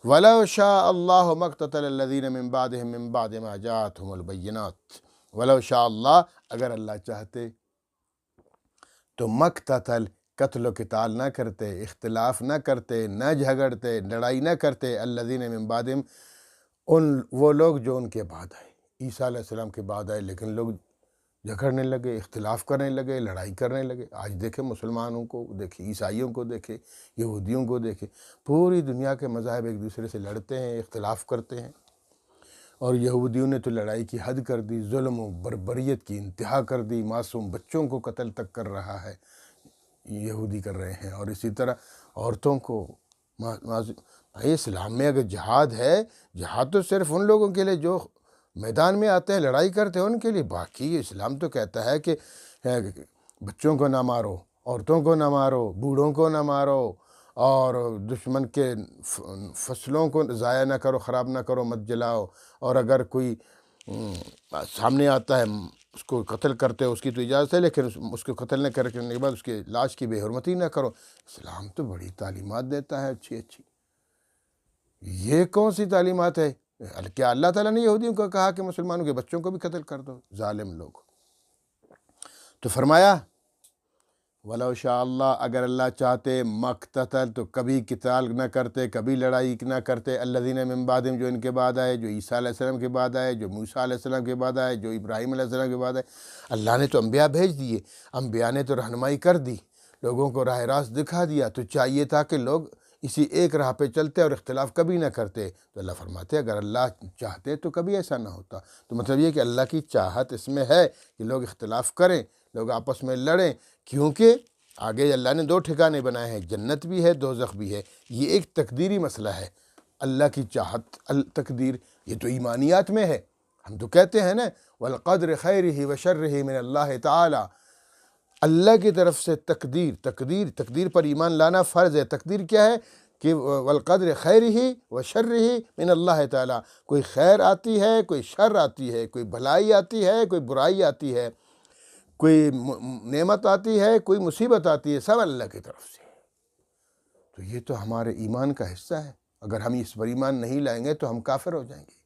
وَلَوْ شَاءَ اللَّهُ مَا اقْتَتَلَ الَّذِينَ مِن بَعْدِهِم مِّن بَعْدِ مَا جَاءَتْهُمُ الْبَيِّنَاتُ وَلَوْ شَاءَ اللَّهُ، اگر اللہ چاہتے تو مقتتل، قتل و قتال نہ کرتے، اختلاف نہ کرتے، نہ جھگڑتے، لڑائی نہ کرتے، الذین من بعدہم، وہ لوگ جو ان کے بعد آئے، عیسیٰ علیہ السلام کے بعد آئے، لیکن لوگ جھگڑنے لگے، اختلاف کرنے لگے، لڑائی کرنے لگے۔ آج دیکھیں مسلمانوں کو دیکھیں، عیسائیوں کو دیکھیں، یہودیوں کو دیکھیں، پوری دنیا کے مذاہب ایک دوسرے سے لڑتے ہیں، اختلاف کرتے ہیں۔ اور یہودیوں نے تو لڑائی کی حد کر دی، ظلم و بربریت کی انتہا کر دی، معصوم بچوں کو قتل تک کر رہا ہے، یہودی کر رہے ہیں۔ اور اسی طرح عورتوں کو بھائی اسلام میں اگر جہاد ہے، جہاد تو صرف ان لوگوں کے لیے جو میدان میں آتے ہیں، لڑائی کرتے ہیں، ان کے لیے۔ باقی اسلام تو کہتا ہے کہ بچوں کو نہ مارو، عورتوں کو نہ مارو، بوڑھوں کو نہ مارو، اور دشمن کے فصلوں کو ضائع نہ کرو، خراب نہ کرو، مت جلاؤ، اور اگر کوئی سامنے آتا ہے اس کو قتل کرتے ہو، اس کی تو اجازت ہے، لیکن اس کو قتل نہ کرنے کے بعد اس کے لاش کی بے حرمتی نہ کرو۔ اسلام تو بڑی تعلیمات دیتا ہے، اچھی اچھی۔ یہ کون سی تعلیمات ہے؟ کیا اللہ تعالیٰ نے یہودیوں کو کہا کہ مسلمانوں کے بچوں کو بھی قتل کر دو؟ ظالم لوگ۔ تو فرمایا وَلَوْ شَاءَ اللَّهُ، اگر اللہ چاہتے مقتتل تو کبھی قتال نہ کرتے، کبھی لڑائی نہ کرتے، الذین من بعدہم، جو ان کے بعد آئے، جو عیسیٰ علیہ السلام کے بعد آئے، جو موسیٰ علیہ السلام کے بعد آئے، جو ابراہیم علیہ السلام کے بعد آئے۔ اللہ نے تو انبیاء بھیج دیے، انبیاء نے تو رہنمائی کر دی، لوگوں کو راہ راست دکھا دیا، تو چاہیے تھا کہ لوگ اسی ایک راہ پہ چلتے اور اختلاف کبھی نہ کرتے۔ تو اللہ فرماتے اگر اللہ چاہتے تو کبھی ایسا نہ ہوتا۔ تو مطلب یہ کہ اللہ کی چاہت اس میں ہے کہ لوگ اختلاف کریں، لوگ آپس میں لڑیں، کیونکہ آگے اللہ نے 2 ٹھکانے بنائے ہیں، جنت بھی ہے، دوزخ بھی ہے۔ یہ ایک تقدیری مسئلہ ہے، اللہ کی چاہت، تقدیر، یہ تو ایمانیات میں ہے۔ ہم تو کہتے ہیں نا والقدر خیرہ وشرہ من اللہ تعالی، اللہ کی طرف سے تقدیر پر ایمان لانا فرض ہے۔ تقدیر کیا ہے کہ والقدر خیرہ وشرہ من اللہ تعالی، کوئی خیر آتی ہے، کوئی شر آتی ہے، کوئی بھلائی آتی ہے، کوئی برائی آتی ہے، کوئی نعمت آتی ہے، کوئی مصیبت آتی ہے، سب اللہ کی طرف سے۔ تو یہ تو ہمارے ایمان کا حصہ ہے، اگر ہم اس پر ایمان نہیں لائیں گے تو ہم کافر ہو جائیں گے۔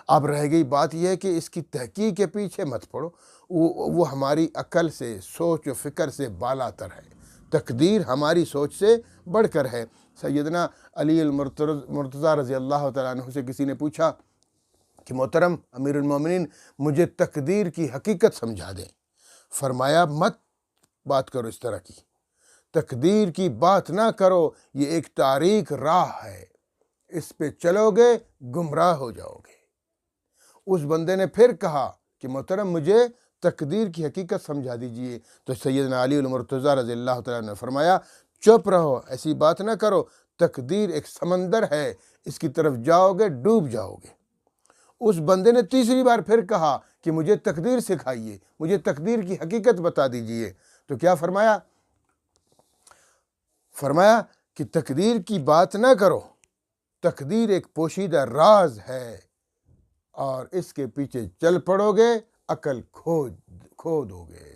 اب رہ گئی بات یہ ہے کہ اس کی تحقیق کے پیچھے مت پڑو، وہ ہماری عقل سے، سوچ و فکر سے بالا تر ہے، تقدیر ہماری سوچ سے بڑھ کر ہے۔ سیدنا علی المرتضیٰ رضی اللہ تعالیٰ عنہ سے کسی نے پوچھا کہ محترم امیر المومنین، مجھے تقدیر کی حقیقت سمجھا دیں۔ فرمایا مت بات کرو اس طرح کی، تقدیر کی بات نہ کرو، یہ ایک تاریک راہ ہے، اس پہ چلو گے گمراہ ہو جاؤ گے۔ اس بندے نے پھر کہا کہ محترم مجھے تقدیر کی حقیقت سمجھا دیجئے۔ تو سیدنا علی المرتضیٰ رضی اللہ تعالیٰ نے فرمایا چپ رہو، ایسی بات نہ کرو، تقدیر ایک سمندر ہے، اس کی طرف جاؤ گے ڈوب جاؤ گے۔ اس بندے نے تیسری بار پھر کہا کہ مجھے تقدیر سکھائیے، مجھے تقدیر کی حقیقت بتا دیجئے۔ تو کیا فرمایا؟ فرمایا کہ تقدیر کی بات نہ کرو، تقدیر ایک پوشیدہ راز ہے، اور اس کے پیچھے چل پڑو گے عقل کھو دو گے۔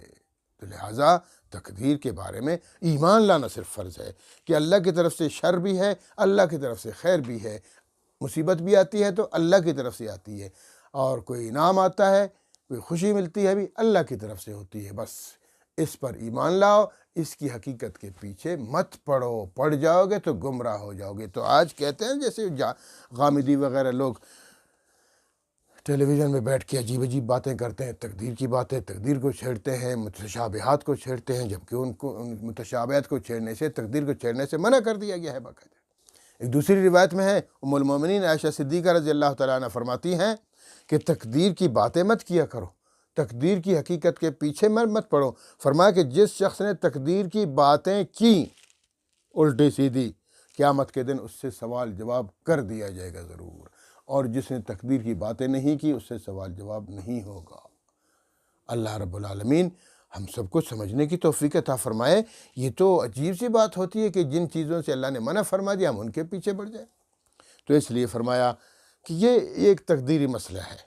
تو لہٰذا تقدیر کے بارے میں ایمان لانا صرف فرض ہے کہ اللہ کی طرف سے شر بھی ہے، اللہ کی طرف سے خیر بھی ہے، مصیبت بھی آتی ہے تو اللہ کی طرف سے آتی ہے، اور کوئی انعام آتا ہے، کوئی خوشی ملتی ہے بھی اللہ کی طرف سے ہوتی ہے۔ بس اس پر ایمان لاؤ، اس کی حقیقت کے پیچھے مت پڑو، پڑ جاؤ گے تو گمراہ ہو جاؤ گے۔ تو آج کہتے ہیں جیسے غامدی وغیرہ لوگ ٹیلی ویژن میں بیٹھ کے عجیب عجیب باتیں کرتے ہیں، تقدیر کی باتیں، تقدیر کو چھیڑتے ہیں، متشابہات کو چھیڑتے ہیں، جبکہ ان متشابہات کو چھیڑنے سے، تقدیر کو چھیڑنے سے منع کر دیا گیا ہے باقاعدہ۔ ایک دوسری روایت میں ہے، ام المومنین عائشہ صدیقہ رضی اللہ تعالیٰ عنہ فرماتی ہیں کہ تقدیر کی باتیں مت کیا کرو، تقدیر کی حقیقت کے پیچھے مت پڑو۔ فرمایا کہ جس شخص نے تقدیر کی باتیں کی الٹی سیدھی، قیامت کے دن اس سے سوال جواب کر دیا جائے گا ضرور، اور جس نے تقدیر کی باتیں نہیں کی اس سے سوال جواب نہیں ہوگا۔ اللہ رب العالمین ہم سب کو سمجھنے کی توفیق عطا فرمائے۔ یہ تو عجیب سی بات ہوتی ہے کہ جن چیزوں سے اللہ نے منع فرما دیا ہم ان کے پیچھے بڑھ جائیں۔ تو اس لیے فرمایا کہ یہ ایک تقدیری مسئلہ ہے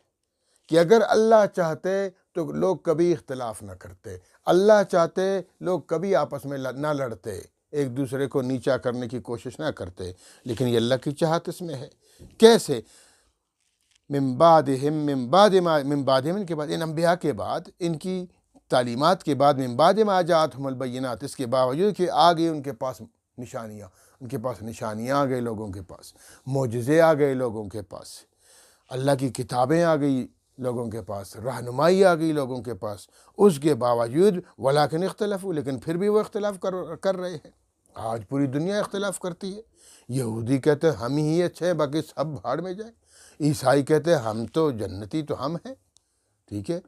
کہ اگر اللہ چاہتے تو لوگ کبھی اختلاف نہ کرتے، اللہ چاہتے لوگ کبھی آپس میں نہ لڑتے، ایک دوسرے کو نیچا کرنے کی کوشش نہ کرتے، لیکن یہ اللہ کی چاہت اس میں ہے۔ کیسے؟ من بعدہم ان کے بعد، ان انبیاء کے بعد، ان کی تعلیمات کے بعد، من بعد ما جاءتہم البینات، اس کے باوجود کہ آ گئی ان کے پاس نشانیاں، ان کے پاس نشانیاں آ گئی، لوگوں کے پاس معجزے آ گئے، لوگوں کے پاس اللہ کی کتابیں آ گئی، لوگوں کے پاس رہنمائی آ گئی، لوگوں کے پاس، اس کے باوجود ولیکن اختلافوا، لیکن پھر بھی وہ اختلاف کر رہے ہیں۔ آج پوری دنیا اختلاف کرتی ہے۔ یہودی کہتے ہیں ہم ہی اچھے ہیں، باقی سب بھاڑ میں جائیں۔ عیسائی کہتے ہیں ہم تو جنتی تو ہم ہیں، ٹھیک ہے۔